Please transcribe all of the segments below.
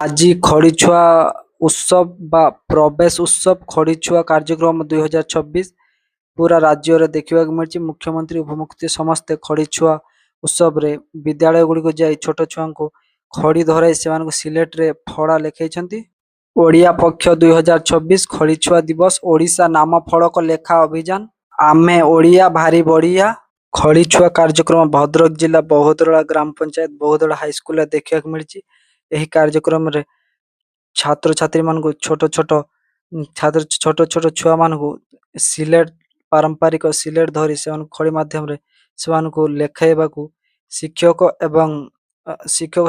ଆଜି ଖଡ଼ିଛୁଆ ଉତ୍ସବ ବା ପ୍ରବେଶ ଉତ୍ସବ ଖଡ଼ିଛୁଆ କାର୍ଯ୍ୟକ୍ରମ 2026 ପୁରା ରାଜ୍ୟରେ ଦେଖିବାକୁ ମିଳିଛି। ମୁଖ୍ୟମନ୍ତ୍ରୀ ଉପମୁଖ୍ୟମନ୍ତ୍ରୀ ସମସ୍ତେ ଖଡ଼ିଛୁଆ ଉତ୍ସବରେ ବିଦ୍ୟାଳୟଗୁଡ଼ିକୁ ଯାଇ ଛୋଟ ଛୁଆଙ୍କୁ ଖଡ଼ି ଧରାଇ ସେମାନଙ୍କୁ ସିଲେଟରେ ଫଳା ଲେଖାଇଛନ୍ତି। ଓଡ଼ିଆ ପକ୍ଷ 2026 ଖଡ଼ିଛୁଆ ଦିବସ ଓଡ଼ିଶା ନାମ ଫଳକ ଲେଖା ଅଭିଯାନ ଆମେ ଓଡ଼ିଆ ଭାରି ବଢ଼ିଆ ଖଡ଼ିଛୁଆ କାର୍ଯ୍ୟକ୍ରମ ଭଦ୍ରକ ଜିଲ୍ଲା ବହୁଦଳା ଗ୍ରାମ ପଞ୍ଚାୟତ ବହୁଦଳା ହାଇସ୍କୁଲରେ ଦେଖିବାକୁ ମିଳିଛି। ଏହି କାର୍ଯ୍ୟକ୍ରମରେ ଛାତ୍ରଛାତ୍ରୀମାନଙ୍କୁ ଛୋଟ ଛୋଟ ଛୁଆମାନଙ୍କୁ ସିଲେଟ ପାରମ୍ପରିକ ସିଲେଟ ଧରି ସେମାନଙ୍କୁ ଖଡ଼ି ମାଧ୍ୟମରେ ସେମାନଙ୍କୁ ଲେଖାଇବାକୁ ଶିକ୍ଷକ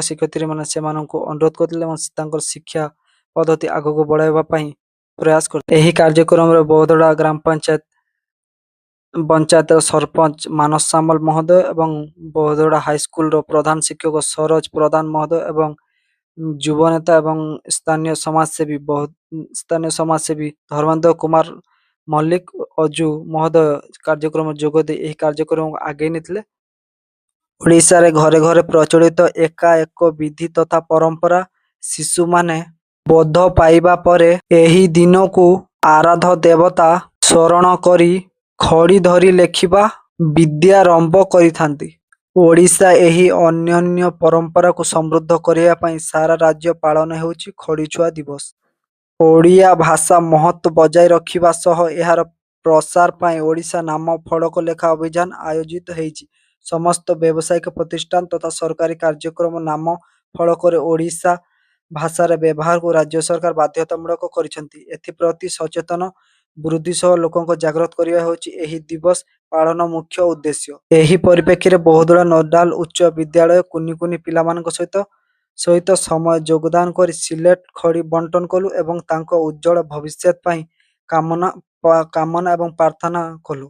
ଶିକ୍ଷୟିତ୍ରୀମାନେ ସେମାନଙ୍କୁ ଅନୁରୋଧ କରିଥିଲେ ଏବଂ ତାଙ୍କର ଶିକ୍ଷା ପଦ୍ଧତି ଆଗକୁ ବଢ଼ାଇବା ପାଇଁ ପ୍ରୟାସ କରିଥିଲେ। ଏହି କାର୍ଯ୍ୟକ୍ରମରେ ବହୁଦଳା ଗ୍ରାମ ପଞ୍ଚାୟତର ସରପଞ୍ଚ ମାନସ ସାମଲ ମହୋଦୟ ଏବଂ ବହୁଦଳା ହାଇସ୍କୁଲର ପ୍ରଧାନ ଶିକ୍ଷକ ସରୋଜ ପ୍ରଧାନ ମହୋଦୟ ଏବଂ ଯୁବ ନେତା ଏବଂ ସ୍ଥାନୀୟ ସମାଜସେବୀ ଧର୍ମେନ୍ଦ୍ର କୁମାର ମଲ୍ଲିକ ଅଜୁ ମହୋଦୟ କାର୍ଯ୍ୟକ୍ରମରେ ଯୋଗ ଦେଇ ଏହି କାର୍ଯ୍ୟକ୍ରମକୁ ଆଗେଇ ନେଇଥିଲେ। ଓଡ଼ିଶାରେ ଘରେ ଘରେ ପ୍ରଚଳିତ ଏକ ବିଧି ତଥା ପରମ୍ପରା ଶିଶୁମାନେ ବୋଧ ପାଇବା ପରେ ଏହି ଦିନକୁ ଆରାଧ୍ୟ ଦେବତା ସ୍ମରଣ କରି ଖଡ଼ି ଧରି ଲେଖିବା ବିଦ୍ୟାରମ୍ଭ କରିଥାନ୍ତି। ଓଡ଼ିଶା ଏହି ଅନନ୍ୟ ପରମ୍ପରାକୁ ସମୃଦ୍ଧ କରିବା ପାଇଁ ସାରା ରାଜ୍ୟ ପାଳନ ହେଉଛି ଖଡ଼ିଛୁଆ ଦିବସ। ଓଡ଼ିଆ ଭାଷା ମହତ୍ତ୍ୱ ବଜାୟ ରଖିବା ସହ ଏହାର ପ୍ରସାର ପାଇଁ ଓଡ଼ିଶା ନାମ ଫଳକ ଲେଖା ଅଭିଯାନ ଆୟୋଜିତ ହୋଇଛି। ସମସ୍ତ ବ୍ୟବସାୟିକ ପ୍ରତିଷ୍ଠାନ ତଥା ସରକାରୀ କାର୍ଯ୍ୟକ୍ରମ ନାମ ଫଳକରେ ଓଡ଼ିଶା ଭାଷାର ବ୍ୟବହାରକୁ ରାଜ୍ୟ ସରକାର ବାଧ୍ୟତାମୂଳକ କରିଛନ୍ତି। ଏଥିପ୍ରତି ସଚେତନ ବୃଦ୍ଧି ସହ ଲୋକଙ୍କୁ ଜାଗ୍ରତ କରିବା ହେଉଛି ଏହି ଦିବସ ପାଳନ ମୁଖ୍ୟ ଉଦ୍ଦେଶ୍ୟ। ଏହି ପରିପ୍ରେକ୍ଷୀରେ ବହୁଦଳା ନୋଡାଲ ଉଚ୍ଚ ବିଦ୍ୟାଳୟ କୁନି ପିଲାମାନଙ୍କ ସହିତ ସମୟ ଯୋଗଦାନ କରି ସିଲେଟ ଖଡ଼ି ବଣ୍ଟନ କଲୁ ଏବଂ ତାଙ୍କ ଉଜ୍ଜ୍ୱଳ ଭବିଷ୍ୟତ ପାଇଁ କାମନା ଏବଂ ପ୍ରାର୍ଥନା କଲୁ।